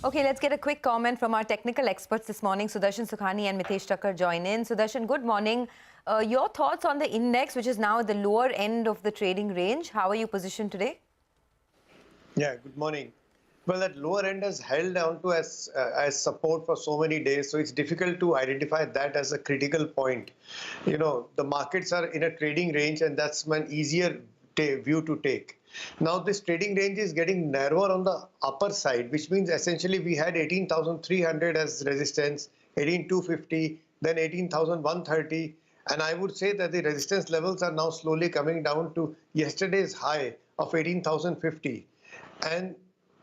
Okay, let's get a quick comment from our technical experts this morning. Sudarshan Sukhani and Mitesh Thakkar join in. Sudarshan, good morning. Your thoughts on the index, which is now at the lower end of the trading range. How are you positioned today? Yeah, good morning. Well, that lower end has held down to as support for so many days, so it's difficult to identify that as a critical point. You know, the markets are in a trading range, and that's an easier view to take. Now, this trading range is getting narrower on the upper side, which means essentially we had 18,300 as resistance, 18,250, then 18,130. And I would say that the resistance levels are now slowly coming down to yesterday's high of 18,050. And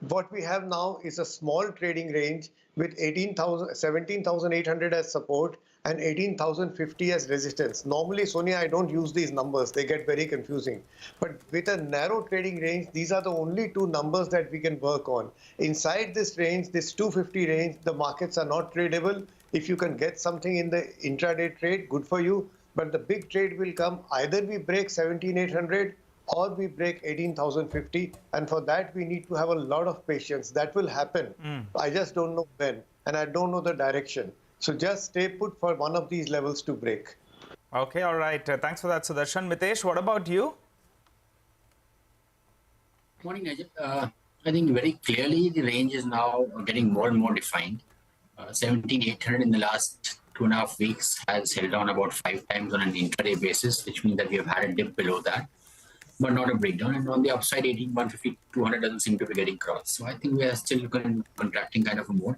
what we have now is a small trading range with 17,800 as support and 18,050 as resistance. Normally, Sonia, I don't use these numbers. They get very confusing. But with a narrow trading range, these are the only two numbers that we can work on. Inside this range, this 250 range, the markets are not tradable. If you can get something in the intraday trade, good for you. But the big trade will come either we break 17,800 or we break 18,050, and for that we need to have a lot of patience. That will happen. I just don't know when, and I don't know the direction. So just stay put for one of these levels to break. Okay, all right. Thanks for that, Sudarshan. Mitesh, what about you? Morning, Najib. I think very clearly the range is now getting more and more defined. 17,800 in the last 2.5 weeks has held down about 5 times on an intraday basis, which means that we have had a dip below that, but not a breakdown. And on the upside, 18,150, 200 doesn't seem to be getting crossed. So I think we are still in contracting kind of a mode.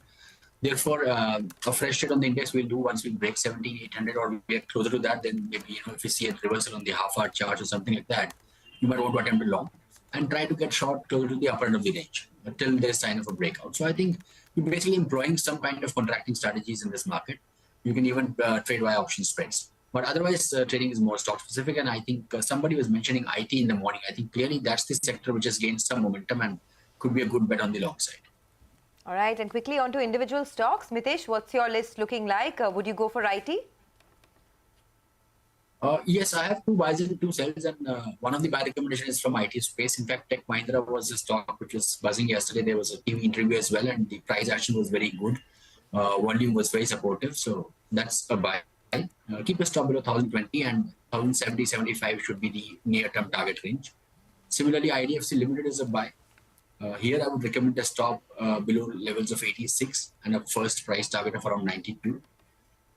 Therefore, a fresh trade on the index we'll do once we break 17,800 or we are closer to that. Then maybe, if we see a reversal on the half-hour chart or something like that, you might want to attempt a long and try to get short closer to the upper end of the range until there's sign of a breakout. So I think you're basically employing some kind of contracting strategies in this market. You can even trade via option spreads. But otherwise, trading is more stock specific. And I think somebody was mentioning IT in the morning. I think clearly that's the sector which has gained some momentum and could be a good bet on the long side. All right. And quickly on to individual stocks. Mitesh, what's your list looking like? Would you go for IT? Yes, I have 2 buys and 2 sells. And one of the buy recommendations is from IT space. In fact, Tech Mahindra was a stock which was buzzing yesterday. There was a TV interview as well. And the price action was very good. Volume was very supportive. So that's a buy. Keep a stop below 1,020 and 1,070, 75 should be the near-term target range. Similarly, IDFC Limited is a buy. Here, I would recommend a stop below levels of 86 and a first price target of around 92.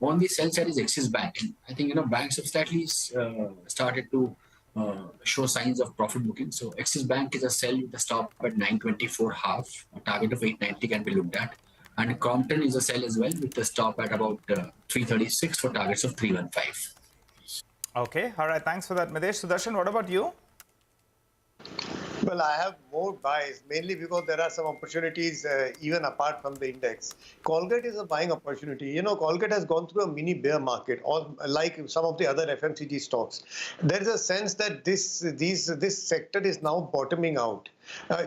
On the sell side is Axis Bank. And I think, banks have slightly started to show signs of profit booking. So Axis Bank is a sell with a stop at 924.5. A target of 890 can be looked at. And Crompton is a sell as well with a stop at about 336 for targets of 315. Okay. All right. Thanks for that, Mitesh. Sudarshan, what about you? Well, I have more buys, mainly because there are some opportunities even apart from the index. Colgate is a buying opportunity. Colgate has gone through a mini bear market, or like some of the other FMCG stocks. There is a sense that this sector is now bottoming out.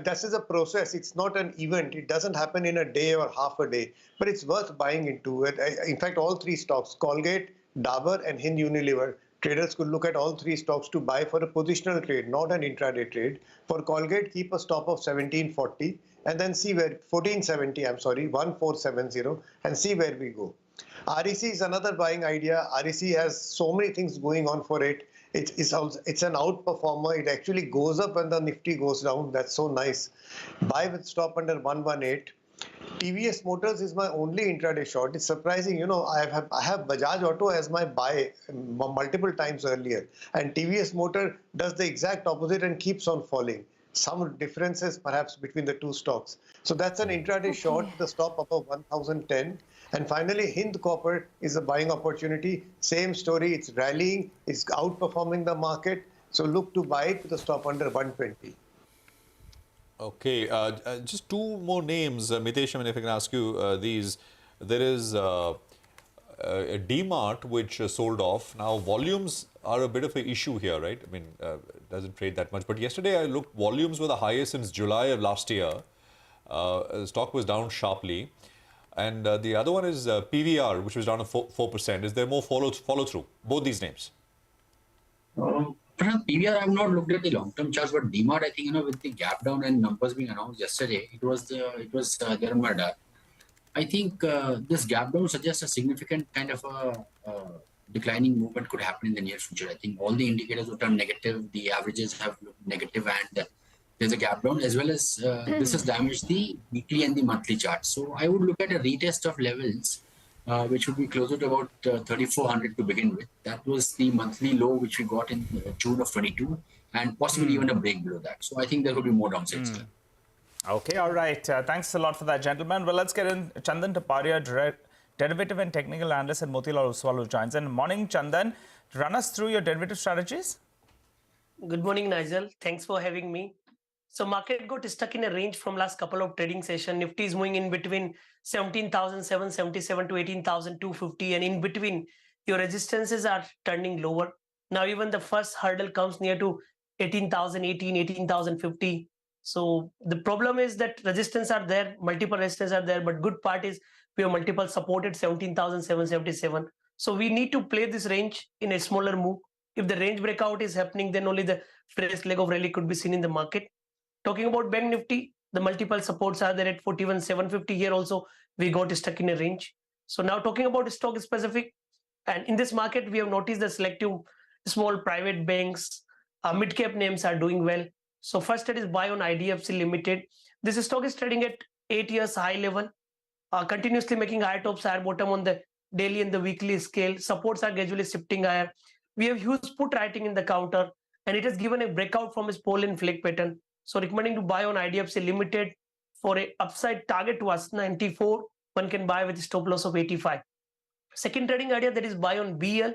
This is a process. It's not an event. It doesn't happen in a day or half a day, but it's worth buying into. In fact, all 3 stocks, Colgate, Dabur, and Hind Unilever, traders could look at all 3 stocks to buy for a positional trade, not an intraday trade. For Colgate, keep a stop of 1740 and then see where 1470, and see where we go. REC is another buying idea. REC has so many things going on for it. It's an outperformer. It actually goes up when the Nifty goes down. That's so nice. Buy with stop under 118. TVS Motors is my only intraday short. It's surprising, I have Bajaj Auto as my buy multiple times earlier, and TVS Motor does the exact opposite and keeps on falling. Some differences perhaps between the 2 stocks. So that's an intraday short, the stop above 1,010. And finally, Hind Copper is a buying opportunity. Same story. It's rallying. It's outperforming the market. So look to buy it with a stop under 120. Okay, just 2 more names, Mitesh. If I can ask you these, there is a D-Mart which sold off. Now volumes are a bit of an issue here, right? Doesn't trade that much. But yesterday I looked, volumes were the highest since July of last year. The stock was down sharply, and the other one is PVR, which was down 4%. Is there more follow through? Both these names. PVR, I have not looked at the long-term charts, but D-Mart, I think, with the gap down and numbers being announced yesterday, it was there on my radar. I think this gap down suggests a significant kind of a declining movement could happen in the near future. I think all the indicators will turn negative. The averages have looked negative, and there's a gap down, as well as this has damaged the weekly and the monthly charts. So I would look at a retest of levels, which would be closer to about 3,400 to begin with. That was the monthly low which we got in June of 22, and possibly even a break below that. So I think there will be more downsides there. Okay, all right. Thanks a lot for that, gentlemen. Well, let's get in. Chandan Taparia, derivative and technical analyst at Motilal Oswal, who joins in. Morning, Chandan. Run us through your derivative strategies. Good morning, Nigel. Thanks for having me. So market got stuck in a range from last couple of trading session. Nifty is moving in between 17,777 to 18,250, and in between your resistances are turning lower. Now even the first hurdle comes near to 18,018, 18,050. So the problem is that resistance are there, multiple resistance are there, but good part is we have multiple supported 17,777. So we need to play this range in a smaller move. If the range breakout is happening, then only the fresh leg of rally could be seen in the market. Talking about Bank Nifty, the multiple supports are there at 41,750. Here also we got stuck in a range. So now talking about stock specific, and in this market we have noticed the selective small private banks, mid cap names are doing well. So first it is buy on IDFC Limited. This stock is trading at 8 years high level, continuously making higher tops, higher bottom on the daily and the weekly scale. Supports are gradually shifting higher. We have huge put writing in the counter, and it has given a breakout from its pole and flag pattern. So recommending to buy on IDFC Limited for a upside target to us 94. One can buy with a stop loss of 85. Second trading idea, that is buy on BL.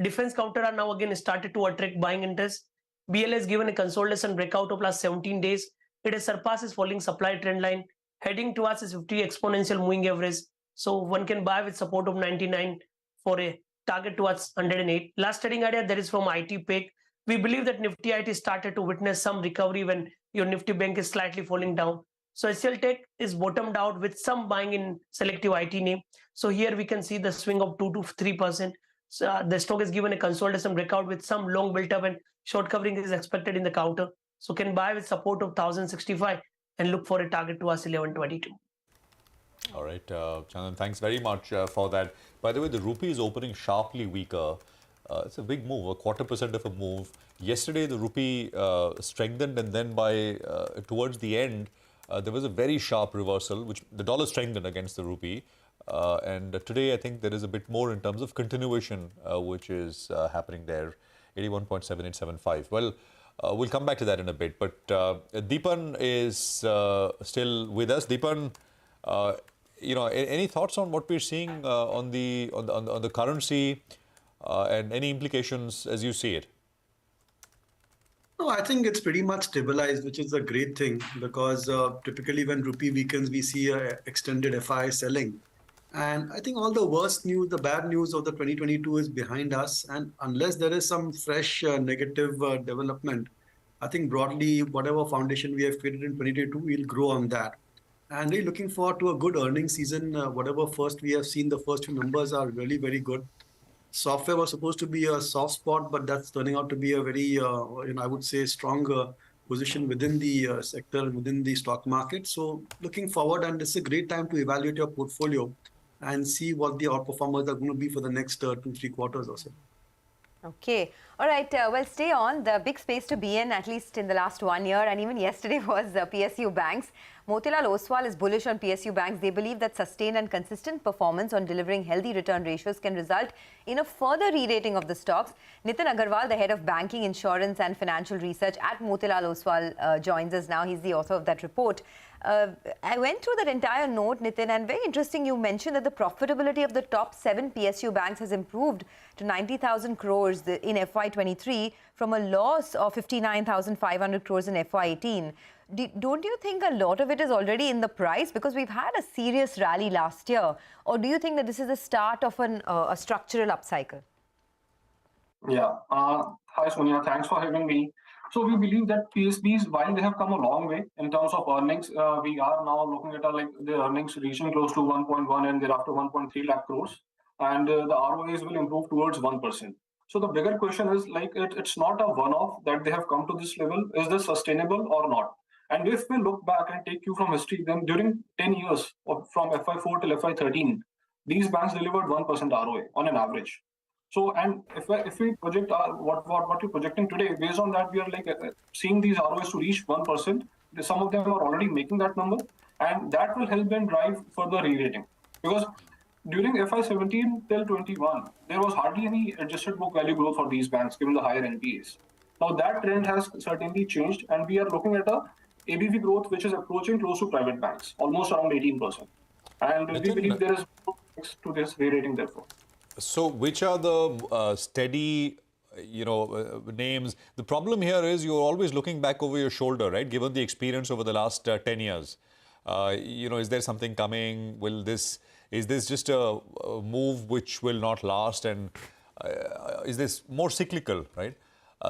Defense counter are now again started to attract buying interest. BL has given a consolidation breakout of last 17 days. It has surpassed its falling supply trend line, heading towards its 50 exponential moving average. So one can buy with support of 99 for a target towards 108. Last trading idea, that is from IT Peg. We believe that Nifty IT started to witness some recovery when your Nifty bank is slightly falling down. So HCL Tech is bottomed out with some buying in selective IT name. So here we can see the swing of 2 to 3%. So the stock is given a consolidation breakout with some long built up, and short covering is expected in the counter. So can buy with support of 1,065 and look for a target to us 1122. All right, Chandan, thanks very much for that. By the way, the rupee is opening sharply weaker. It's a big move, a 0.25% of a move. Yesterday, the rupee strengthened, and then by towards the end, there was a very sharp reversal, which the dollar strengthened against the rupee. And today, I think there is a bit more in terms of continuation, which is happening there, 81.7875. Well, we'll come back to that in a bit. But Deepan is still with us. Deepan, any thoughts on what we're seeing on the currency and any implications as you see it? No, I think it's pretty much stabilized, which is a great thing, because typically when rupee weakens, we see extended FI selling. And I think all the worst news, the bad news of the 2022 is behind us. And unless there is some fresh negative development, I think broadly, whatever foundation we have created in 2022, we'll grow on that. And really looking forward to a good earnings season. Whatever first we have seen, the first few numbers are really, very good. Software was supposed to be a soft spot, but that's turning out to be a very, I would say, strong position within the sector, within the stock market. So looking forward, and it's a great time to evaluate your portfolio and see what the outperformers are going to be for the next 2-3 quarters or so. Okay. All right. Well, stay on. The big space to be in, at least in the last 1 year, and even yesterday, was PSU banks. Motilal Oswal is bullish on PSU banks. They believe that sustained and consistent performance on delivering healthy return ratios can result in a further re-rating of the stocks. Nitin Agarwal, the head of banking, insurance and financial research at Motilal Oswal, joins us now. He's the author of that report. I went through that entire note, Nitin, and very interesting, you mentioned that the profitability of the top 7 PSU banks has improved to 90,000 crores in FY23 from a loss of 59,500 crores in FY18. Don't you think a lot of it is already in the price? Because we've had a serious rally last year. Or do you think that this is the start of a structural upcycle? Yeah. Hi, Sonia. Thanks for having me. So we believe that PSBs, while they have come a long way in terms of earnings, we are now looking at the earnings reaching close to 1.1 and thereafter 1.3 lakh crores. And the ROAs will improve towards 1%. So the bigger question is, it's not a one-off that they have come to this level. Is this sustainable or not? And if we look back and take you from history, then during 10 years from FY4 till FY13, these banks delivered 1% ROA on an average. So, and if we project what we're projecting today, based on that, we are like seeing these ROAs to reach 1%. Some of them are already making that number, and that will help them drive further re-rating. Because during FY17 till 21, there was hardly any adjusted book value growth for these banks, given the higher NPAs. Now that trend has certainly changed, and we are looking at a ABV growth which is approaching close to private banks, almost around 18%. And we believe there is to this re-rating therefore. So which are the steady, names? The problem here is you're always looking back over your shoulder, right? Given the experience over the last 10 years. Is there something coming? Is this just a move which will not last? And is this more cyclical, right?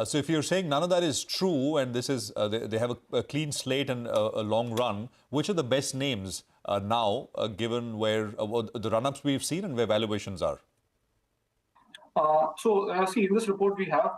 So if you're saying none of that is true and this is they have a clean slate and a long run, which are the best names now, given where the run-ups we've seen and where valuations are? See, in this report, we have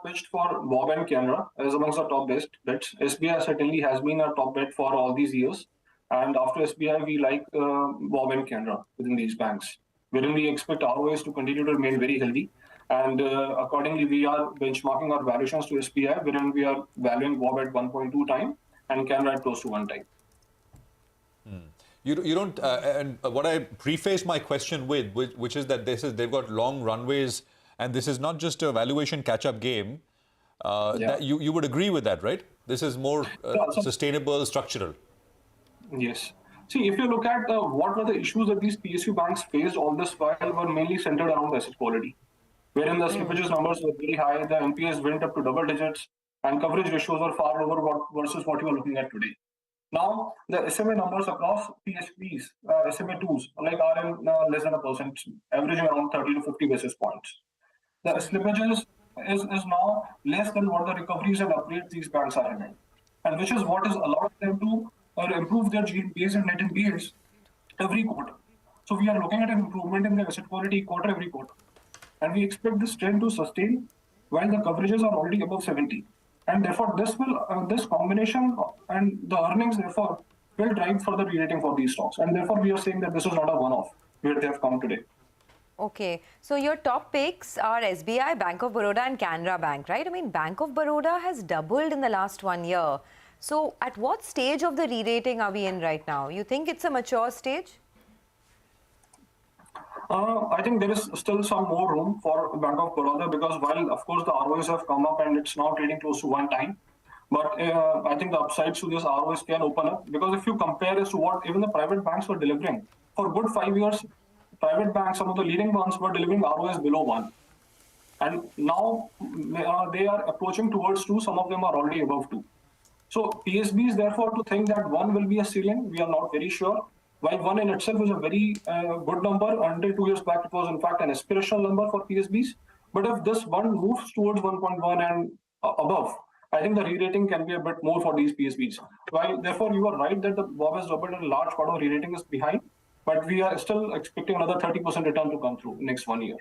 pitched for Bob and Canara as amongst the top best bets. SBI certainly has been a top bet for all these years. And after SBI, we like Bob and Canara within these banks, wherein we expect ROAs to continue to remain very healthy. And accordingly, we are benchmarking our valuations to SBI, wherein we are valuing Bob at 1.2 times and Canara at close to 1 time. You don't, and what I preface my question with, which is that they've got long runways, and this is not just a valuation catch-up game. That you would agree with that, right? This is more sustainable, structural. Yes. See, if you look at what were the issues that these PSU banks faced all this while, were mainly centered around asset quality, wherein the slippages numbers were very high, the NPAs went up to double digits, and coverage ratios were far lower versus what you are looking at today. Now, the SMA numbers across PSBs, SMA2s, are in less than 1%, averaging around 30 to 50 basis points. The slippages is now less than what the recoveries and upgrades these banks are having, and which is what has allowed them to improve their GNPAs and net NPAs every quarter. So we are looking at an improvement in the asset quality every quarter. And we expect this trend to sustain while the coverages are already above 70. And therefore, this combination and the earnings, therefore, will drive further re-rating for these stocks. And therefore, we are saying that this is not a one-off where they have come today. Okay. So your top picks are SBI, Bank of Baroda and Canara Bank, right? I mean, Bank of Baroda has doubled in the last 1 year. So at what stage of the re-rating are we in right now? You think it's a mature stage? I think there is still some more room for Bank of Baroda because while, of course, the ROAs have come up and it's now trading close to 1 time, but I think the upsides to this ROAs can open up because if you compare as to what even the private banks were delivering, for good 5 years, private banks, some of the leading ones were delivering ROAs below 1. And now they are approaching towards 2, some of them are already above 2. So PSBs, therefore, to think that 1 will be a ceiling, we are not very sure. While 1 in itself is a very good number, until 2 years back, it was in fact an aspirational number for PSBs. But if this 1 moves towards 1.1 and above, I think the re-rating can be a bit more for these PSBs. While therefore you are right that the Bob has doubled and a large part of re-rating is behind, but we are still expecting another 30% return to come through next 1 year.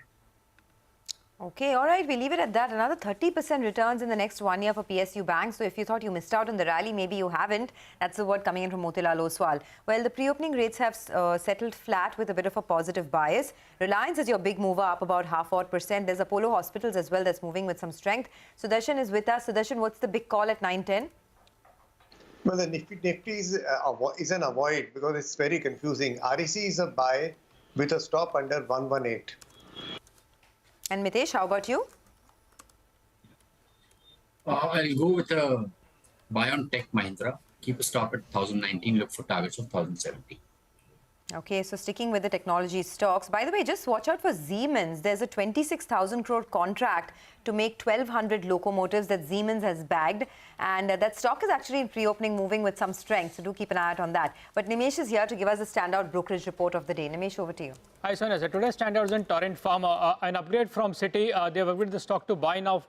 Okay, all right, we leave it at that. Another 30% returns in the next 1 year for PSU banks. So if you thought you missed out on the rally, maybe you haven't. That's the word coming in from Motilal Oswal. Well, the pre-opening rates have settled flat with a bit of a positive bias. Reliance is your big mover, up about 0.5%. There's Apollo Hospitals as well that's moving with some strength. Sudarshan is with us. Sudarshan, what's the big call at 9:10? Well, the Nifty is an avoid because it's very confusing. REC is a buy with a stop under 118. And Mitesh, how about you? I'll go with a buy on Tech Mahindra. Keep a stop at 1019, look for targets of 1070. Okay, so sticking with the technology stocks. By the way, just watch out for Siemens. There's a 26,000 crore contract to make 1,200 locomotives that Siemens has bagged. And that stock is actually in pre-opening moving with some strength. So do keep an eye out on that. But Nimesh is here to give us a standout brokerage report of the day. Nimesh, over to you. Hi, Sonia. So today's standout is in Torrent Pharma. An upgrade from Citi. They've upgraded the stock to buy now.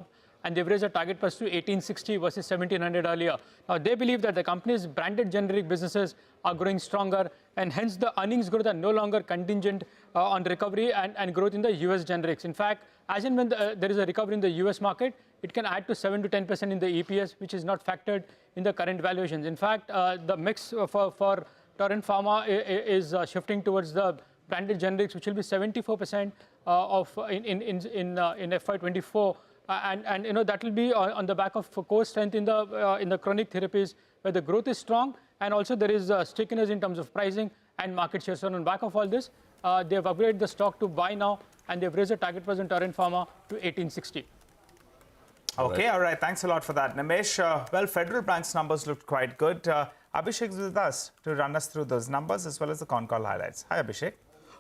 And they've raised a target price to 1860 versus 1700 earlier. Now, they believe that the company's branded generic businesses are growing stronger, and hence the earnings growth are no longer contingent on recovery and growth in the US generics. In fact, as and when there is a recovery in the US market, it can add to 7 to 10% in the EPS, which is not factored in the current valuations. In fact, the mix for Torrent Pharma is shifting towards the branded generics, which will be 74% in FY24, and that will be on the back of core strength in the chronic therapies, where the growth is strong, and also there is stickiness in terms of pricing and market share. So on the back of all this, they have upgraded the stock to buy now, and they've raised the target price in Torrent Pharma to 1860. Okay, all right. Thanks a lot for that, Nimesh. Well, Federal Bank's numbers looked quite good. Abhishek is with us to run us through those numbers as well as the con call highlights. Hi, Abhishek.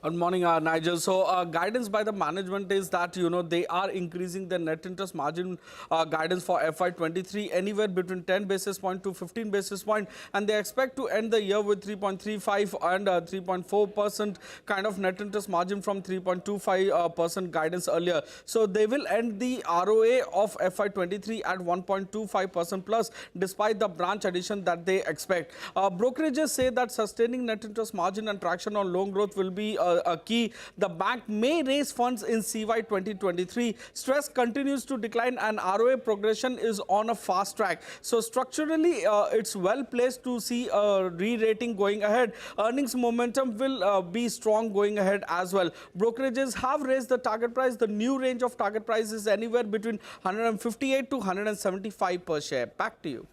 Good morning, Nigel. So guidance by the management is that, they are increasing the net interest margin guidance for FY23 anywhere between 10 basis point to 15 basis point. And they expect to end the year with 3.35 and 3.4% kind of net interest margin from 3.25% guidance earlier. So they will end the ROA of FY23 at 1.25% plus, despite the branch addition that they expect. Brokerages say that sustaining net interest margin and traction on loan growth will be a key. The bank may raise funds in CY 2023. Stress continues to decline and ROA progression is on a fast track. So structurally, it's well placed to see a re-rating going ahead. Earnings momentum will be strong going ahead as well. Brokerages have raised the target price. The new range of target price is anywhere between 158 to 175 per share. Back to you.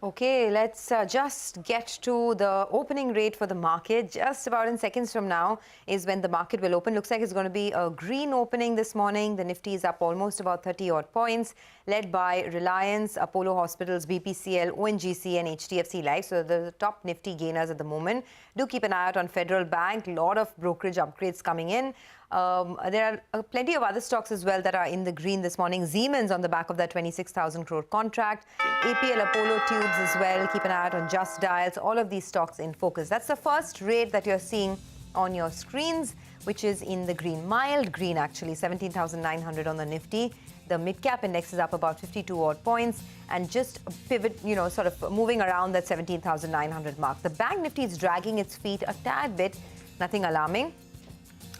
Okay, let's just get to the opening rate for the market. Just about in seconds from now is when the market will open. Looks like it's going to be a green opening this morning. The Nifty is up almost about 30 odd points, led by Reliance, Apollo Hospitals, BPCL, ONGC and HDFC Life. So the top Nifty gainers at the moment. Do keep an eye out on Federal Bank. A lot of brokerage upgrades coming in. There are plenty of other stocks as well that are in the green this morning. Siemens on the back of that 26,000 crore contract. APL Apollo Tubes as well. Keep an eye out on Just Dials. All of these stocks in focus. That's the first rate that you're seeing on your screens, which is in the green. Mild green, actually. 17,900 on the Nifty. The mid-cap index is up about 52 odd points and just pivot, sort of moving around that 17,900 mark. The Bank Nifty is dragging its feet a tad bit. Nothing alarming.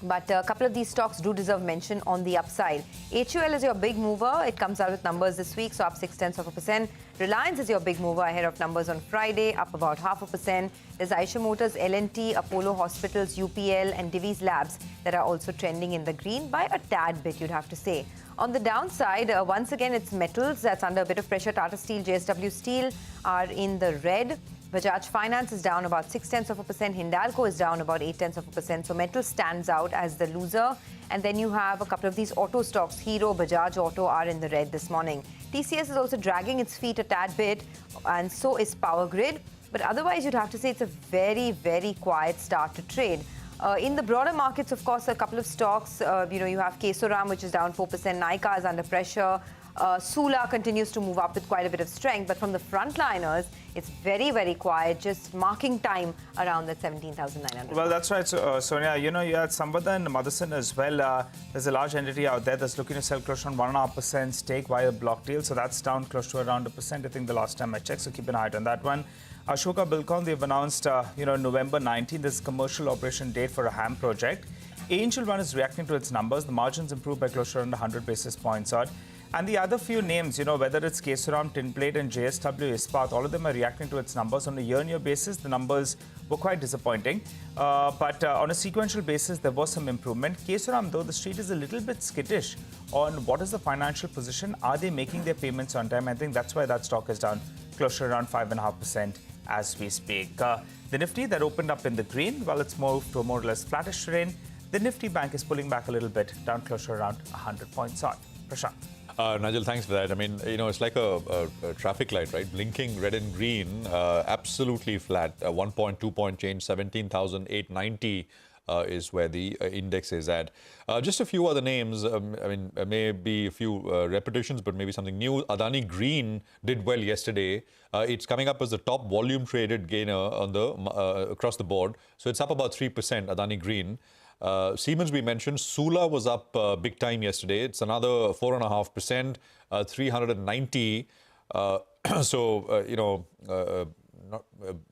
But a couple of these stocks do deserve mention on the upside. HUL is your big mover. It comes out with numbers this week, so up 0.6%. Reliance is your big mover ahead of numbers on Friday, up about 0.5%. There's Eicher Motors, L&T, Apollo Hospitals, UPL and Divi's Labs that are also trending in the green by a tad bit, you'd have to say. On the downside, once again, it's metals that's under a bit of pressure. Tata Steel, JSW Steel are in the red. Bajaj Finance is down about 0.6%. Hindalco is down about 0.8%. So metal stands out as the loser. And then you have a couple of these auto stocks. Hero, Bajaj Auto are in the red this morning. TCS is also dragging its feet a tad bit, and so is Power Grid. But otherwise, you'd have to say it's a very, very quiet start to trade. In the broader markets, of course, a couple of stocks. You have Kesoram, which is down 4%. Nykaa is under pressure. Sula continues to move up with quite a bit of strength, but from the frontliners, it's very, very quiet, just marking time around that 17,900. Well, that's right, Sonia. You had Samvardhan and Motherson as well. There's a large entity out there that's looking to sell close to 1.5% stake via a block deal. So that's down close to around 1%, I think, the last time I checked. So keep an eye out on that one. Ashoka Buildcon, they've announced, November 19th, this commercial operation date for a HAM project. Angel One is reacting to its numbers. The margins improved by close to around 100 basis points odd. And the other few names, whether it's Kesoram, Tinplate and JSW Ispat, all of them are reacting to its numbers. On a year-on-year basis, the numbers were quite disappointing. But on a sequential basis, there was some improvement. Kesoram, though, the street is a little bit skittish on what is the financial position. Are they making their payments on time? I think that's why that stock is down close to around 5.5% as we speak. The Nifty that opened up in the green, well, it's moved to a more or less flattish terrain. The Nifty Bank is pulling back a little bit, down close to around 100 points on. Prashant. Nigel, thanks for that. I mean, it's like a traffic light, right? Blinking red and green, absolutely flat. 1.2 point change, 17,890 is where the index is at. Just a few other names. Maybe a few repetitions, but maybe something new. Adani Green did well yesterday. It's coming up as the top volume traded gainer on the across the board. So it's up about 3%, Adani Green. Siemens we mentioned. Sula was up big time yesterday. It's another 4.5%, 390.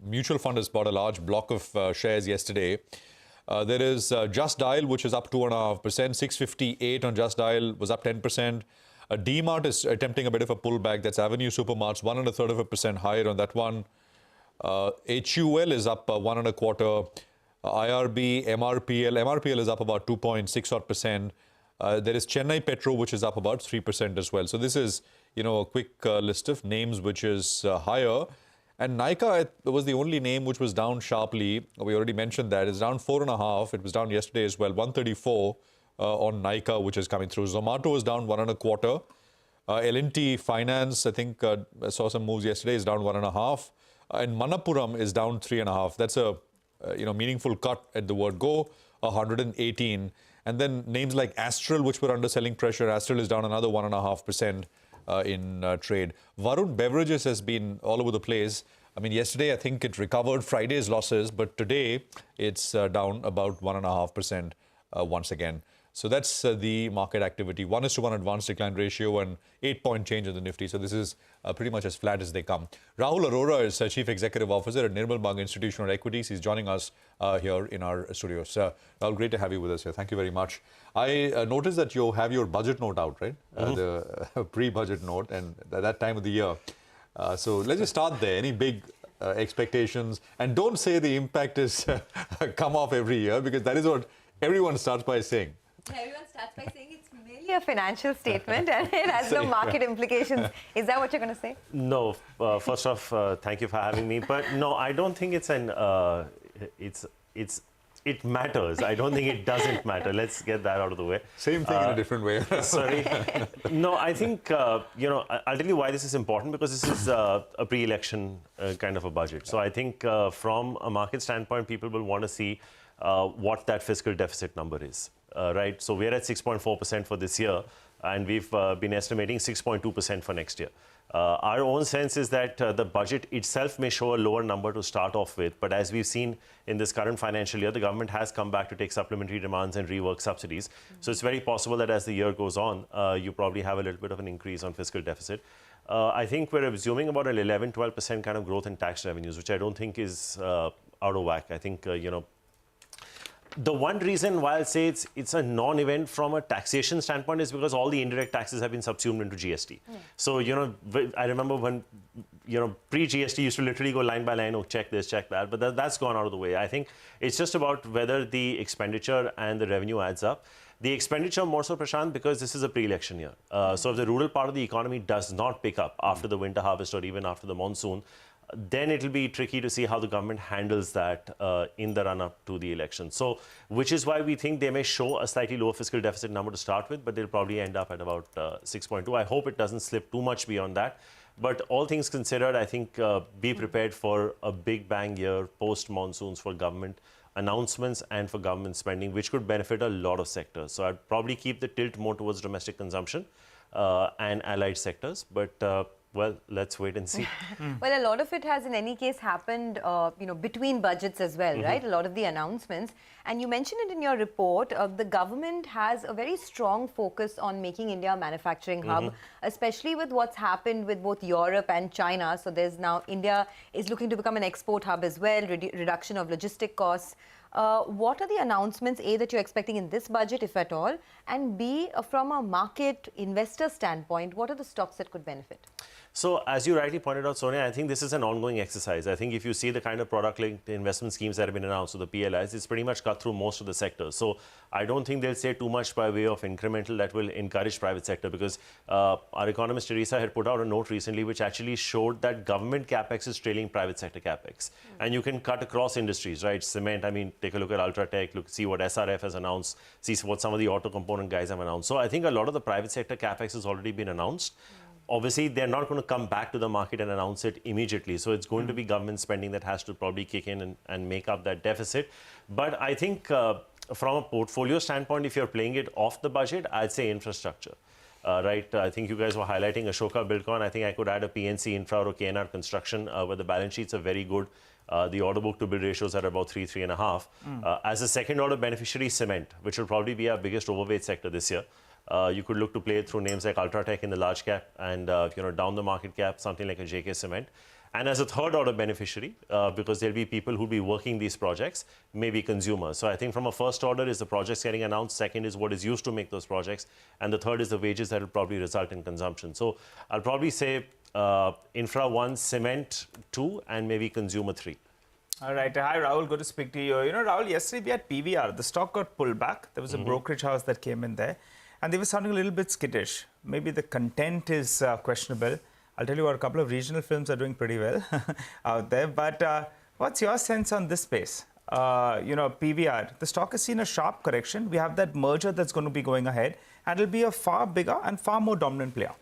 Mutual fund has bought a large block of shares yesterday. There is Just Dial, which is up 2.5%. 658 on Just Dial was up 10%. D-Mart is attempting a bit of a pullback. That's Avenue Supermarts, 1.33% higher on that one. HUL is up 1.25%. IRB, MRPL is up about 2.6%. There is Chennai Petro, which is up about 3% as well. So this is, a quick list of names which is higher. And Nykaa was the only name which was down sharply. We already mentioned that. It's down 4.5%. It was down yesterday as well. 134 on Nykaa, which is coming through. Zomato is down 1.25%. L&T Finance, I think, saw some moves yesterday, is down 1.5%. And Manappuram is down 3.5%. That's a meaningful cut at the word go, 118. And then names like Astral, which were under selling pressure, Astral is down another 1.5% in trade. Varun Beverages has been all over the place. I mean, yesterday I think it recovered Friday's losses, but today it's down about 1.5% once again. So that's the market activity. 1:1 advanced decline ratio and 8-point change in the Nifty. So this is pretty much as flat as they come. Rahul Arora is Chief Executive Officer at Nirmal Bang Institutional Equities. He's joining us here in our studios. Rahul, great to have you with us here. Thank you very much. I noticed that you have your budget note out, right? The pre-budget note, and that time of the year. So let's just start there. Any big expectations? And don't say the impact is come off every year, because that is what everyone starts by saying. Everyone starts by saying it's merely a financial statement and it has no market implications. Is that what you're going to say? No. First off, thank you for having me. But no, I don't think it's it matters. I don't think it doesn't matter. Let's get that out of the way. Same thing in a different way. Sorry. No, I think, I'll tell you why this is important, because this is a pre-election kind of a budget. So I think from a market standpoint, people will want to see what that fiscal deficit number is. Right, so we're at 6.4% for this year, and we've been estimating 6.2% for next year. Our own sense is that the budget itself may show a lower number to start off with, but as we've seen in this current financial year, the government has come back to take supplementary demands and rework subsidies. So it's very possible that as the year goes on, you probably have a little bit of an increase on fiscal deficit. I think we're assuming about an 11-12% kind of growth in tax revenues, which I don't think is out of whack. I think, the one reason why I'll say it's a non-event from a taxation standpoint is because all the indirect taxes have been subsumed into GST. Yeah. So, I remember when, pre-GST used to literally go line by line, oh, check this, check that, but that's gone out of the way. I think it's just about whether the expenditure and the revenue adds up. The expenditure more so, Prashant, because this is a pre-election year. So if the rural part of the economy does not pick up after the winter harvest or even after the monsoon, then it'll be tricky to see how the government handles that in the run-up to the election. So, which is why we think they may show a slightly lower fiscal deficit number to start with, but they'll probably end up at about 6.2. I hope it doesn't slip too much beyond that. But all things considered, I think be prepared for a big bang year post-monsoons for government announcements and for government spending, which could benefit a lot of sectors. So I'd probably keep the tilt more towards domestic consumption and allied sectors. But well, let's wait and see. Well, a lot of it has in any case happened, between budgets as well, right? A lot of the announcements. And you mentioned it in your report, the government has a very strong focus on making India a manufacturing hub, especially with what's happened with both Europe and China. So there's now India is looking to become an export hub as well, reduction of logistic costs. What are the announcements, A, that you're expecting in this budget, if at all, and B, from a market investor standpoint, what are the stocks that could benefit? So, as you rightly pointed out, Sonia, I think this is an ongoing exercise. I think if you see the kind of product-linked investment schemes that have been announced, so the PLIs, it's pretty much cut through most of the sectors. So, I don't think they'll say too much by way of incremental that will encourage private sector, because our economist Teresa had put out a note recently which actually showed that government capex is trailing private sector capex. And you can cut across industries, right? Cement, I mean, take a look at Ultratech, see what SRF has announced, see what some of the auto component guys have announced. So, I think a lot of the private sector capex has already been announced. Obviously, they're not going to come back to the market and announce it immediately. So it's going to be government spending that has to probably kick in and make up that deficit. But I think from a portfolio standpoint, if you're playing it off the budget, I'd say infrastructure. Right, I think you guys were highlighting Ashoka Buildcon. I think I could add a PNC Infra or KNR Construction, where the balance sheets are very good. The order book to bill ratios are about 3.5. As a second order beneficiary, cement, which will probably be our biggest overweight sector this year. You could look to play it through names like Ultratech in the large cap and down the market cap, something like a JK Cement. And as a third order beneficiary, because there'll be people who'll be working these projects, maybe consumers. So I think from a first order is the projects getting announced, second is what is used to make those projects, and the third is the wages that will probably result in consumption. So I'll probably say infra 1, cement 2, and maybe consumer 3. All right. Hi, Rahul. Good to speak to you. You know, Rahul, yesterday we had PVR. The stock got pulled back. There was a brokerage house that came in there, and they were sounding a little bit skittish. Maybe the content is questionable. I'll tell you what, a couple of regional films are doing pretty well out there. But what's your sense on this space? You know, PVR, the stock has seen a sharp correction. We have that merger that's going to be going ahead, and it'll be a far bigger and far more dominant player.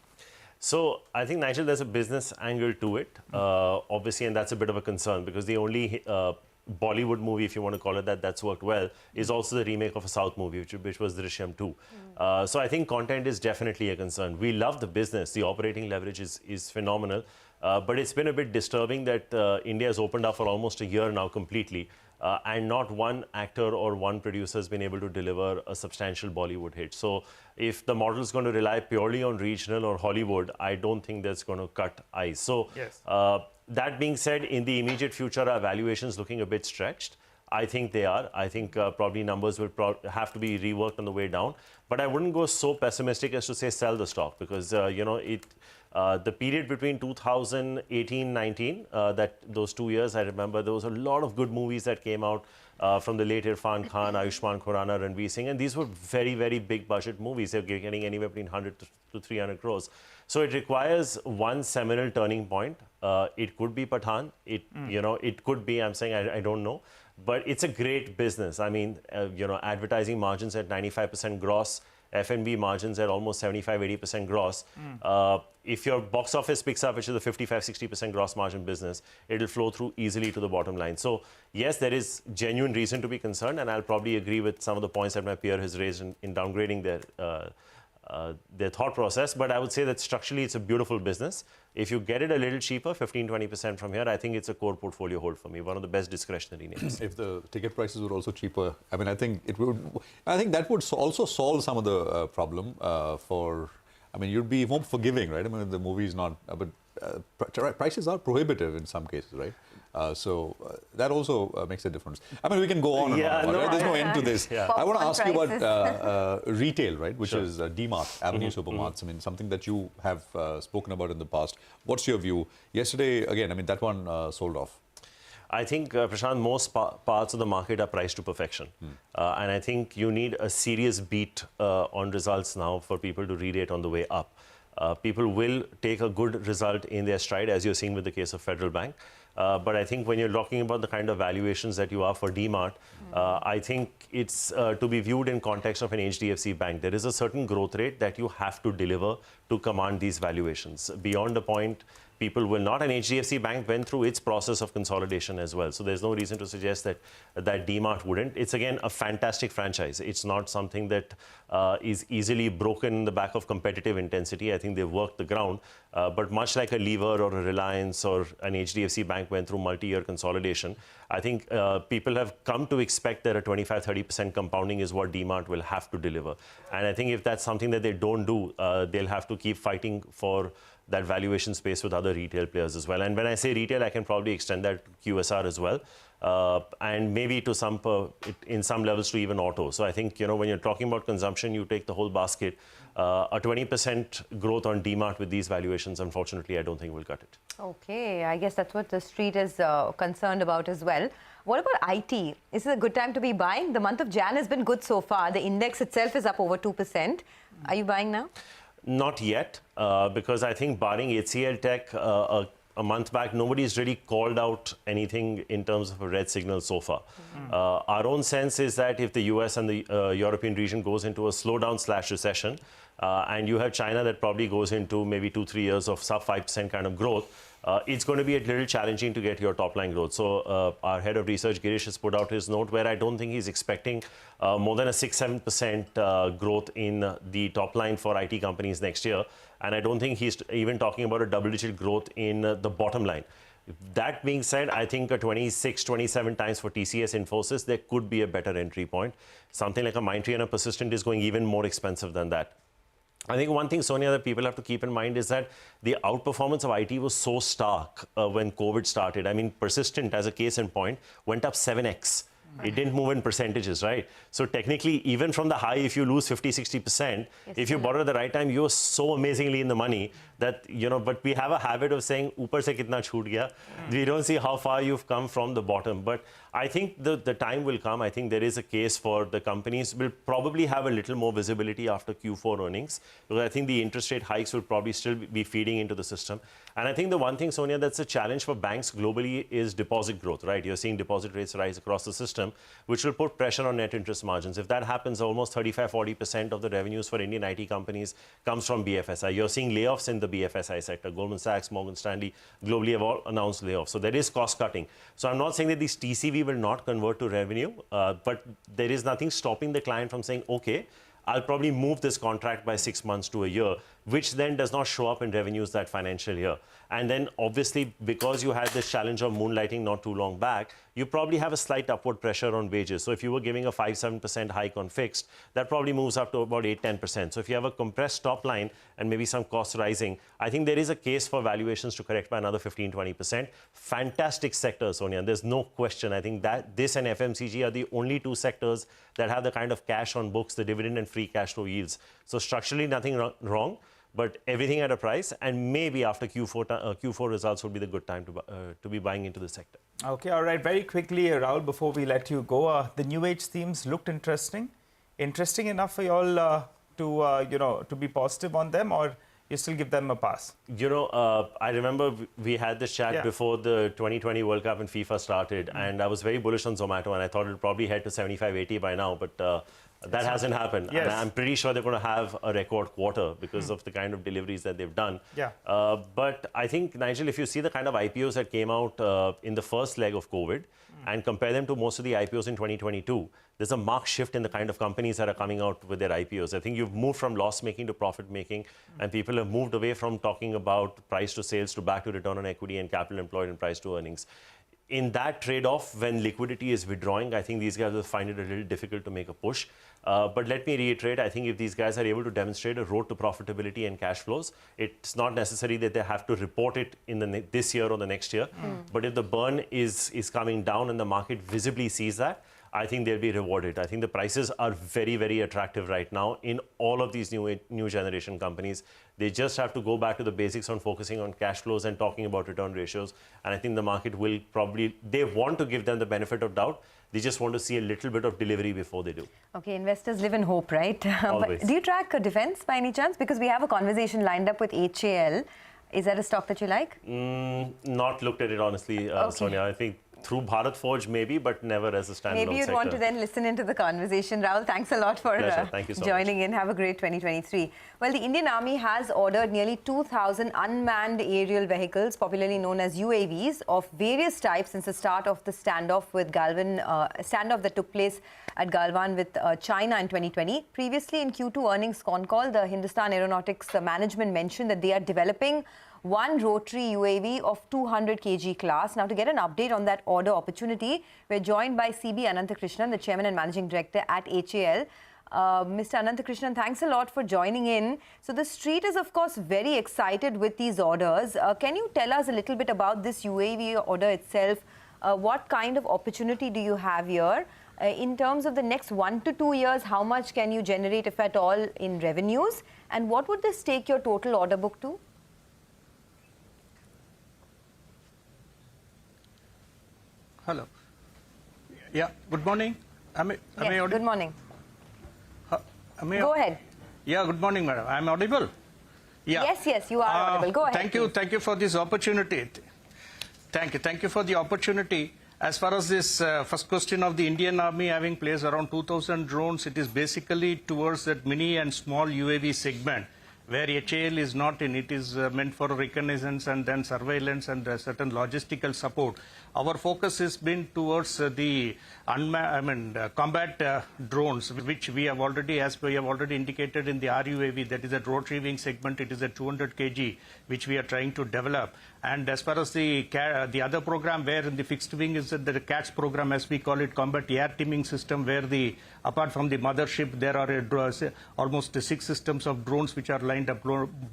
So I think, Nigel, there's a business angle to it, obviously, and that's a bit of a concern because the only Bollywood movie, if you want to call it that, that's worked well, is also the remake of a South movie, which was Drishyam 2. So I think content is definitely a concern. We love the business. The operating leverage is phenomenal. But it's been a bit disturbing that India has opened up for almost a year now completely. And not one actor or one producer has been able to deliver a substantial Bollywood hit. So if the model is going to rely purely on regional or Hollywood, I don't think that's going to cut ice. So yes. That being said, in the immediate future, our valuations looking a bit stretched. I think they are. I think probably numbers will have to be reworked on the way down. But I wouldn't go so pessimistic as to say sell the stock because, you know, the period between 2018-19, those 2 years, I remember there was a lot of good movies that came out from the late Irfan Khan, Ayushmann Khurrana, Ranveer Singh, and these were very, very big budget movies. They're getting anywhere between 100 to 300 crores. So it requires one seminal turning point. It could be Pathan. You know, it could be. I'm saying I don't know, but it's a great business. I mean, you know, advertising margins at 95% gross. F&B margins at almost 75-80% gross. If your box office picks up, which is a 55-60% gross margin business, it'll flow through easily to the bottom line. So yes, there is genuine reason to be concerned, and I'll probably agree with some of the points that my peer has raised in downgrading their thought process. But I would say that structurally, it's a beautiful business. If you get it a little cheaper, 15-20% from here, I think it's a core portfolio hold for me. One of the best discretionary names. If the ticket prices were also cheaper, I mean, I think it would. I think that would also solve some of the problem for. I mean, you'd be more forgiving, right? I mean, the movie is not, but prices are prohibitive in some cases, right? So that also makes a difference. I mean, we can go on and on. No, right? There's no end to this. Yeah. I want to ask you about retail, right? Which is D-Mart, Avenue Supermarts. I mean, something that you have spoken about in the past. What's your view? Yesterday, again, I mean, that one sold off. I think, Prashant, most parts of the market are priced to perfection. And I think you need a serious beat on results now for people to re-rate on the way up. People will take a good result in their stride, as you're seeing with the case of Federal Bank. But I think when you're talking about the kind of valuations that you are for D-Mart, I think it's to be viewed in context of an HDFC Bank. There is a certain growth rate that you have to deliver to command these valuations. Beyond the point, people will not. And HDFC Bank went through its process of consolidation as well. So there's no reason to suggest that D-Mart wouldn't. It's, again, a fantastic franchise. It's not something that is easily broken in the back of competitive intensity. I think they've worked the ground. But much like a Lever or a Reliance or an HDFC Bank went through multi-year consolidation, I think people have come to expect that a 25-30% compounding is what D-Mart will have to deliver. And I think if that's something that they don't do, they'll have to keep fighting for that valuation space with other retail players as well. And when I say retail, I can probably extend that to QSR as well. And maybe to in some levels to even auto. So I think, you know, when you're talking about consumption, you take the whole basket. A 20% growth on D-Mart with these valuations, unfortunately, I don't think will cut it. Okay, I guess that's what the street is concerned about as well. What about IT? Is it a good time to be buying? The month of Jan has been good so far. The index itself is up over 2%. Are you buying now? Not yet, because I think barring HCL Tech, a month back, nobody's really called out anything in terms of a red signal so far. Our own sense is that if the US and the European region goes into a slowdown/recession, and you have China that probably goes into maybe 2-3 years of sub 5% kind of growth, it's going to be a little challenging to get your top line growth. So our head of research, Girish, has put out his note where I don't think he's expecting more than a 6-7% growth in the top line for IT companies next year. And I don't think he's even talking about a double-digit growth in the bottom line. That being said, I think a 26-27 times for TCS Infosys, there could be a better entry point. Something like a Mindtree and a Persistent is going even more expensive than that. I think one thing, Sonia, that people have to keep in mind is that the outperformance of IT was so stark when COVID started. I mean, Persistent, as a case in point, went up 7x. It didn't move in percentages, right? So technically, even from the high, if you lose 50, 60%, if you bought at the right time, you're so amazingly in the money that, you know, but we have a habit of saying, upar se kitna chhoot gaya. We don't see how far you've come from the bottom. But I think the time will come. I think there is a case for the companies will probably have a little more visibility after Q4 earnings, because I think the interest rate hikes will probably still be feeding into the system. And I think the one thing, Sonia, that's a challenge for banks globally is deposit growth, right? You're seeing deposit rates rise across the system, which will put pressure on net interest margins. If that happens, almost 35-40% of the revenues for Indian IT companies comes from BFSI. You're seeing layoffs in the BFSI sector. Goldman Sachs, Morgan Stanley globally have all announced layoffs. So there is cost cutting. So I'm not saying that these TCV will not convert to revenue, but there is nothing stopping the client from saying, okay, I'll probably move this contract by 6 months to a year, which then does not show up in revenues that financial year. And then obviously, because you had this challenge of moonlighting not too long back, you probably have a slight upward pressure on wages. So if you were giving a 5-7% hike on fixed, that probably moves up to about 8-10%. So if you have a compressed top line and maybe some costs rising, I think there is a case for valuations to correct by another 15-20%. Fantastic sector, Sonia. There's no question. I think that this and FMCG are the only two sectors that have the kind of cash on books, the dividend and free cash flow yields. So structurally, nothing wrong. But everything at a price, and maybe after Q4 results would be the good time to be buying into the sector. Okay, all right. Very quickly, Rahul, before we let you go, the new age themes looked interesting. Interesting enough for you all to be positive on them, or you still give them a pass? You know, I remember we had this chat before the 2020 World Cup and FIFA started, and I was very bullish on Zomato, and I thought it would probably head to 75-80 by now, but that hasn't happened. Yes. And I'm pretty sure they're going to have a record quarter because of the kind of deliveries that they've done. Yeah. But I think, Nigel, if you see the kind of IPOs that came out in the first leg of COVID and compare them to most of the IPOs in 2022, there's a marked shift in the kind of companies that are coming out with their IPOs. I think you've moved from loss-making to profit-making, and people have moved away from talking about price to sales to back to return on equity and capital employed and price to earnings. In that trade-off, when liquidity is withdrawing, I think these guys will find it a little difficult to make a push. But let me reiterate, I think if these guys are able to demonstrate a road to profitability and cash flows, it's not necessary that they have to report it in this year or the next year. But if the burn is coming down and the market visibly sees that, I think they'll be rewarded. I think the prices are very, very attractive right now in all of these new generation companies. They just have to go back to the basics on focusing on cash flows and talking about return ratios. And I think the market will probably, they want to give them the benefit of doubt. They just want to see a little bit of delivery before they do. Okay, investors live in hope, right? Always. But do you track defense by any chance? Because we have a conversation lined up with HAL. Is that a stock that you like? Not looked at it, honestly, Sonia. I think through Bharat Forge, maybe, but never as a standalone Maybe you'd want to then listen into the conversation. Rahul, thanks a lot for Thank you so joining in. Have a great 2023. Well, the Indian Army has ordered nearly 2,000 unmanned aerial vehicles, popularly known as UAVs, of various types since the start of the standoff that took place at Galwan with China in 2020. Previously, in Q2 earnings con call, the Hindustan Aeronautics management mentioned that they are developing one rotary UAV of 200 kg class. Now, to get an update on that order opportunity, we're joined by CB Ananthakrishnan, the Chairman and Managing Director at HAL. Mr. Ananthakrishnan, thanks a lot for joining in. So the street is, of course, very excited with these orders. Can you tell us a little bit about this UAV order itself? What kind of opportunity do you have here? In terms of the next 1 to 2 years, how much can you generate, if at all, in revenues? And what would this take your total order book to? Hello. Yeah, good morning. Good morning. Go ahead. Yeah, good morning, madam. I'm audible? Yeah. Yes, you are audible. Go ahead. Thank you for this opportunity. Thank you for the opportunity. As far as this first question of the Indian Army having placed around 2,000 drones, it is basically towards that mini and small UAV segment, where HAL is not in. It is meant for reconnaissance and then surveillance and certain logistical support. Our focus has been towards the combat drones, which we have already, as we have already indicated in the RUAV, that is a rotary wing segment. It is a 200 kg, which we are trying to develop. And as far as the other program, where in the fixed wing is the CATS program, as we call it, Combat Air Teaming System, where the apart from the mothership, there are almost 6 systems of drones which are lined up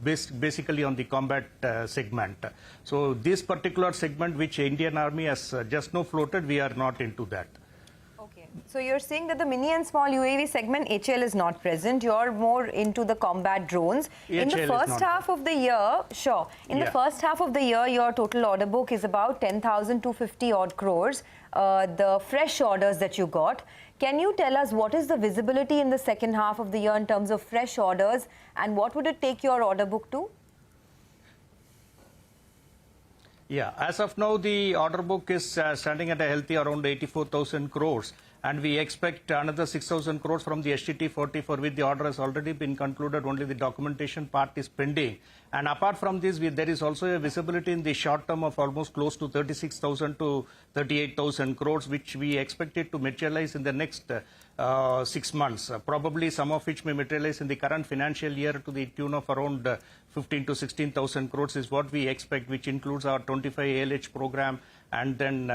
basically on the combat segment. So this particular segment which Indian Army has just now floated, we are not into that. Okay. So you're saying that the mini and small UAV segment, HAL is not present. You're more into the combat drones. In the first half of the year, sure. In the first half of the year, your total order book is about 10,250 odd crores. The fresh orders that you got. Can you tell us what is the visibility in the second half of the year in terms of fresh orders, and what would it take your order book to? Yeah, as of now, the order book is standing at a healthy around 84,000 crores. And we expect another 6,000 crores from the STT-40, for which the order has already been concluded. Only the documentation part is pending. And apart from this, there is also a visibility in the short term of almost close to 36,000 to 38,000 crores, which we expect it to materialize in the next 6 months. Probably some of which may materialize in the current financial year to the tune of around 15 to 16,000 crores is what we expect, which includes our 25 ALH program, and then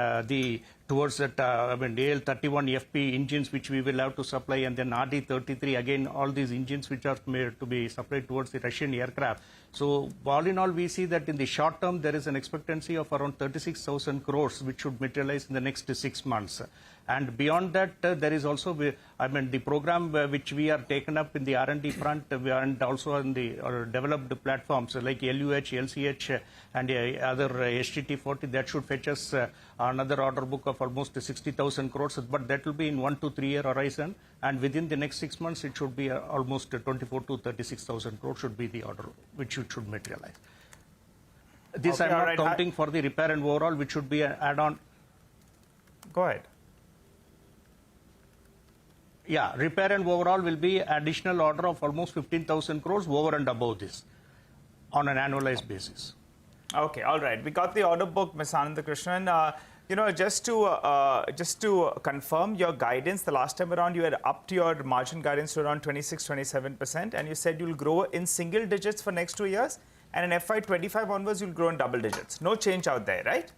towards that, AL31 FP engines which we will have to supply, and then RD33, again, all these engines which are made to be supplied towards the Russian aircraft. So all in all, we see that in the short term, there is an expectancy of around 36,000 crores, which should materialize in the next 6 months. And beyond that, there is also, the program which we are taken up in the R&D front, and also in the developed platforms like LUH, LCH, and other STT-40, that should fetch us another order book of almost 60,000 crores, but that will be in 1 to 3 year horizon. And within the next 6 months, it should be almost 24 to 36,000 crores should be the order which it should materialize. This I'm not counting for the repair and overall, which should be an add-on. Go ahead. Yeah, repair and overall will be additional order of almost 15,000 crores over and above this on an annualized basis. Okay, all right. We got the order book, Ms. Anandakrishnan. Just to confirm your guidance, the last time around you had upped your margin guidance to around 26-27%, and you said you'll grow in single digits for next 2 years, and in FY25 onwards you'll grow in double digits. No change out there, right?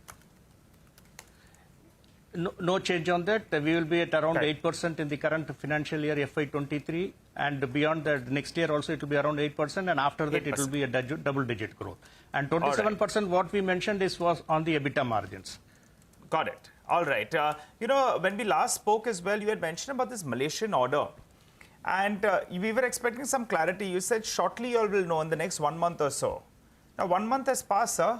No change on that. We will be at around 8% in the current financial year FY23, and beyond that, next year also it will be around 8%, and after that 8%. It will be a double-digit growth. And 27% what we mentioned was on the EBITDA margins. Got it. All right. When we last spoke as well, you had mentioned about this Malaysian order, and we were expecting some clarity. You said shortly you all will know in the next 1 month or so. Now 1 month has passed, sir.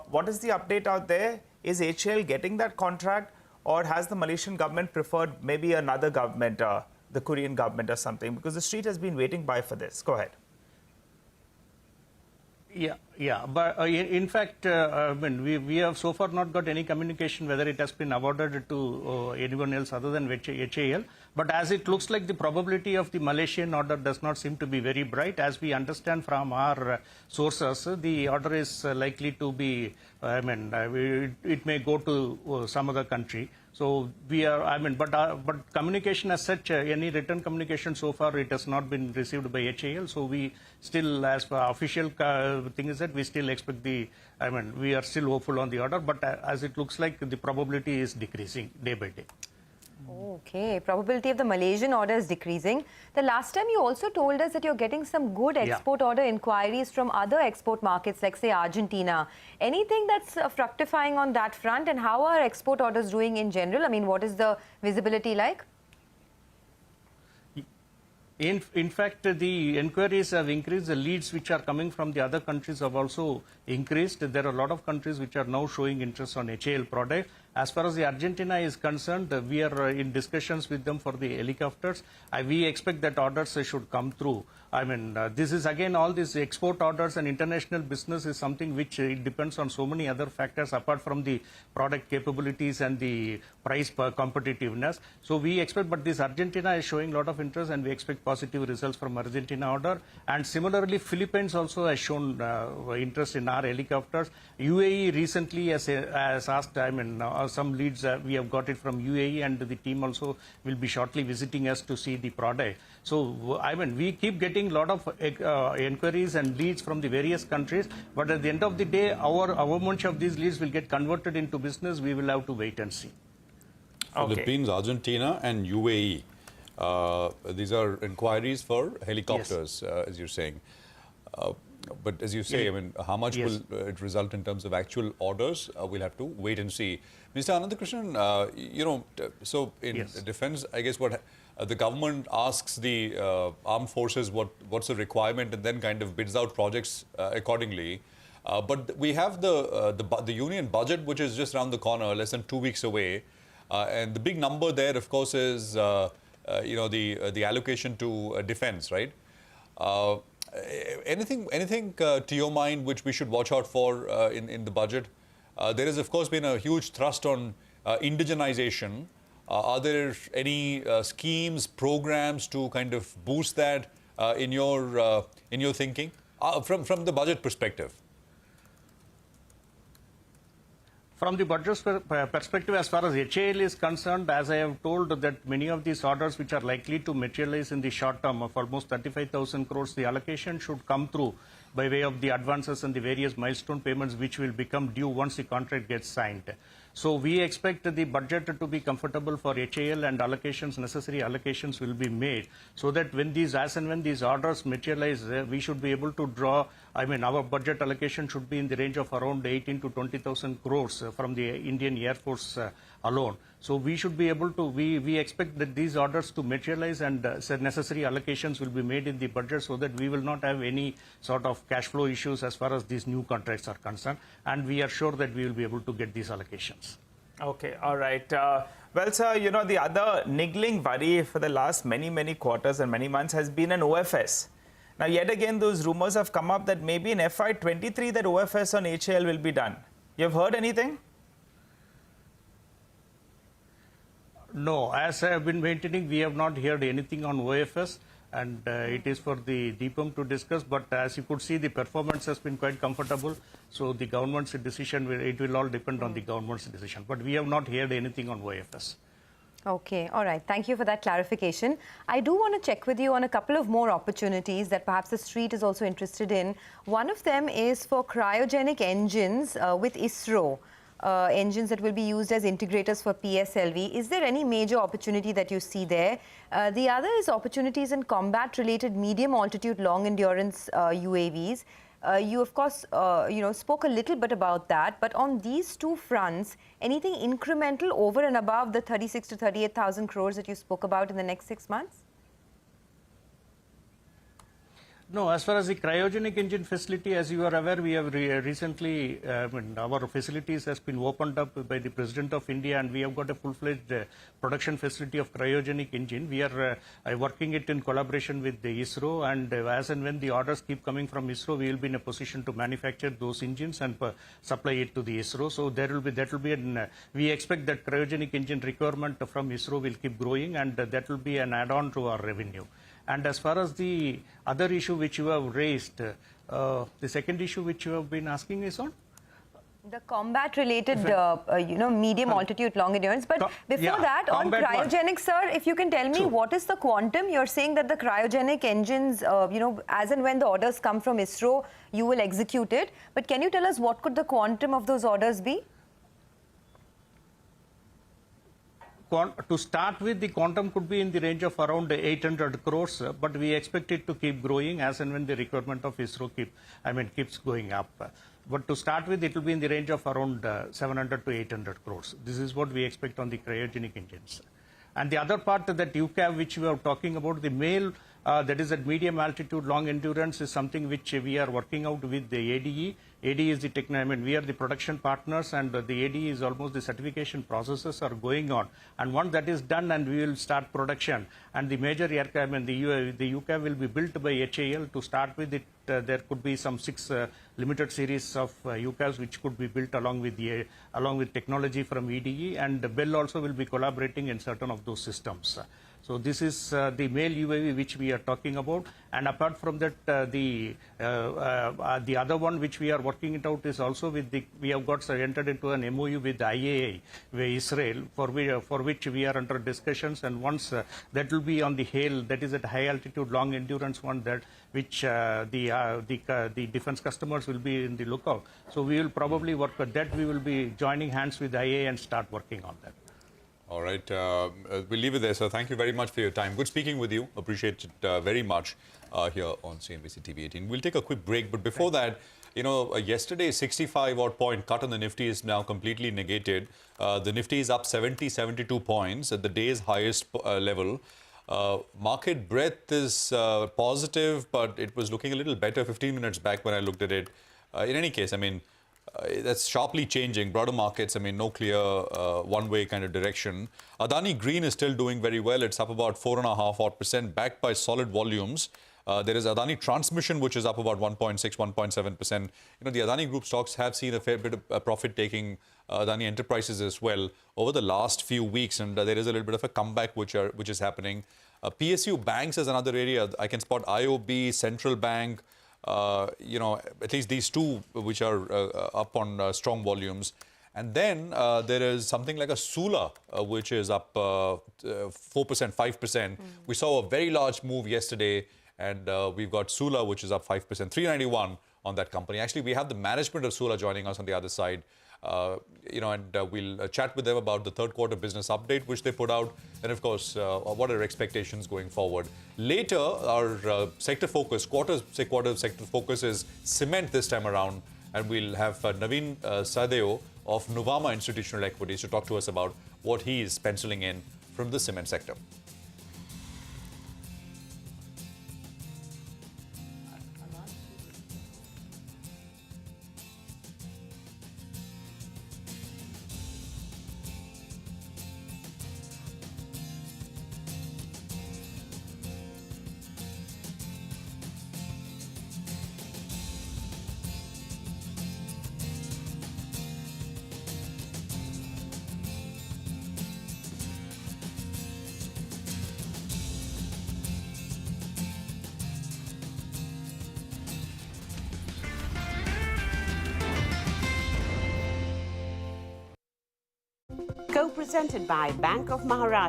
What is the update out there? Is HAL getting that contract? Or has the Malaysian government preferred maybe another government, the Korean government or something? Because the street has been waiting by for this. Go ahead. Yeah. But in fact, we have so far not got any communication whether it has been awarded to anyone else other than HAL. But as it looks like, the probability of the Malaysian order does not seem to be very bright. As we understand from our sources, the order is likely to be, it may go to some other country. So we are, but communication as such, any written communication so far, it has not been received by HAL. So we still, as per official thing is that we still expect we are still hopeful on the order, but as it looks like, the probability is decreasing day by day. Okay, probability of the Malaysian order is decreasing. The last time you also told us that you're getting some good export order inquiries from other export markets, like say Argentina. Anything that's fructifying on that front, and how are export orders doing in general? I mean, what is the visibility like? In fact, the inquiries have increased. The leads which are coming from the other countries have also increased. There are a lot of countries which are now showing interest on HAL product. As far as the Argentina is concerned, we are in discussions with them for the helicopters. We expect that orders should come through. This is again, all these export orders and international business is something which it depends on so many other factors apart from the product capabilities and the price competitiveness. So we expect, but this Argentina is showing a lot of interest, and we expect positive results from Argentina order. And similarly, Philippines also has shown interest in our helicopters. UAE recently has asked, some leads we have got it from UAE, and the team also will be shortly visiting us to see the product. So we keep getting a lot of inquiries and leads from the various countries, but at the end of the day, how much of these leads will get converted into business, we will have to wait and see. Philippines, Argentina and UAE. These are inquiries for helicopters, as you're saying. But as you say, I mean, how much will it result in terms of actual orders? We'll have to wait and see. Mr. Anandakrishnan, you know, so in defense, I guess what the government asks the armed forces what's the requirement and then kind of bids out projects accordingly. But we have the union budget, which is just around the corner, less than 2 weeks away. And the big number there, of course, is you know, the allocation to defense, right? Anything to your mind which we should watch out for in the budget? There has, of course, been a huge thrust on indigenization. Are there any schemes, programs to kind of boost that in your thinking from the budget perspective? From the budget perspective, as far as HAL is concerned, as I have told that many of these orders which are likely to materialize in the short term of almost 35,000 crores, the allocation should come through by way of the advances and the various milestone payments which will become due once the contract gets signed. So we expect the budget to be comfortable for HAL, and allocations, necessary allocations will be made so that when these, as and when these orders materialize, we should be able to draw, I mean, our budget allocation should be in the range of around 18 to 20,000 crores from the Indian Air Force alone. So we should be able to, we expect that these orders to materialize, and necessary allocations will be made in the budget so that we will not have any sort of cash flow issues as far as these new contracts are concerned. And we are sure that we will be able to get these allocations. Okay, all right. Well, sir, you know, the other niggling worry for the last many quarters and many months has been an OFS. Now, yet again, those rumors have come up that maybe in FY23 that OFS on HAL will be done. You've heard anything? No, as I have been maintaining, we have not heard anything on OFS, and it is for the DPM to discuss. But as you could see, the performance has been quite comfortable. So the government's decision, it will all depend on the government's decision. But we have not heard anything on OFS. Okay, all right. Thank you for that clarification. I do want to check with you on a couple of more opportunities that perhaps the street is also interested in. One of them is for cryogenic engines with ISRO. Engines that will be used as integrators for PSLV. Is there any major opportunity that you see there? The other is opportunities in combat-related medium altitude, long endurance UAVs. You, of course, you know, spoke a little bit about that. But on these two fronts, anything incremental over and above the 36 to 38,000 crores that you spoke about in the next 6 months? No, as far as the cryogenic engine facility, as you are aware, we have recently, our facilities has been opened up by the President of India, and we have got a full-fledged production facility of cryogenic engine. We are working it in collaboration with the ISRO, and as and when the orders keep coming from ISRO, we will be in a position to manufacture those engines and supply it to the ISRO. So we expect that cryogenic engine requirement from ISRO will keep growing, and that will be an add-on to our revenue. And as far as the other issue which you have raised, the second issue which you have been asking is on? The combat-related, you know, medium altitude, long endurance. But before that, on cryogenics, sir, if you can tell me what is the quantum? You're saying that the cryogenic engines, you know, as and when the orders come from ISRO, you will execute it. But can you tell us what could the quantum of those orders be? To start with, the quantum could be in the range of around 800 crores, but we expect it to keep growing as and when the requirement of ISRO keeps going up. But to start with, it will be in the range of around 700 to 800 crores. This is what we expect on the cryogenic engines. And the other part that UCAV, which we are talking about, the male, that is at medium altitude, long endurance, is something which we are working out with the ADE. ADE is the we are the production partners, and the ADE is almost the certification processes are going on. And once that is done, and we will start production, and the major aircraft, the UCAV will be built by HAL. To start with, it there could be some 6 limited series of UCAVs which could be built along with technology from EDE, and Bell also will be collaborating in certain of those systems. So this is the male UAV which we are talking about, and apart from that, the other one which we are working it out is also with we have got entered into an MOU with IAA, with Israel, for which we are under discussions, and once that will be on the HAL, that is at high altitude, long endurance one, that which the defense customers will be in the lookout. So we will probably work with that. We will be joining hands with IAA and start working on that. All right. We'll leave it there, sir. Thank you very much for your time. Good speaking with you. Appreciate it very much here on CNBC TV 18. We'll take a quick break. But before that, you know, yesterday's 65-odd point cut on the Nifty is now completely negated. The Nifty is up 72 points at the day's highest level. Market breadth is positive, but it was looking a little better 15 minutes back when I looked at it. In any case, I mean, that's sharply changing. Broader markets, I mean, no clear one-way kind of direction. Adani Green is still doing very well. It's up about 4.5% backed by solid volumes. There is Adani Transmission, which is up about 1.6, 1.7%. You know, the Adani Group stocks have seen a fair bit of profit-taking, Adani Enterprises as well, over the last few weeks. And there is a little bit of a comeback which is happening. PSU banks is another area. I can spot IOB, Central Bank, you know, at least these two which are up on strong volumes. And then there is something like a Sula, which is up 4%, 5%. We saw a very large move yesterday, and we've got Sula, which is up 5%, 391 on that company. Actually, we have the management of Sula joining us on the other side. You know, and we'll chat with them about the third quarter business update, which they put out, and of course, what are expectations going forward. Later, our sector focus, quarter sector focus is cement this time around, and we'll have Naveen Sadeo of Nuvama Institutional Equities to talk to us about what he is penciling in from the cement sector. Co-presented by Bank of Maharashtra.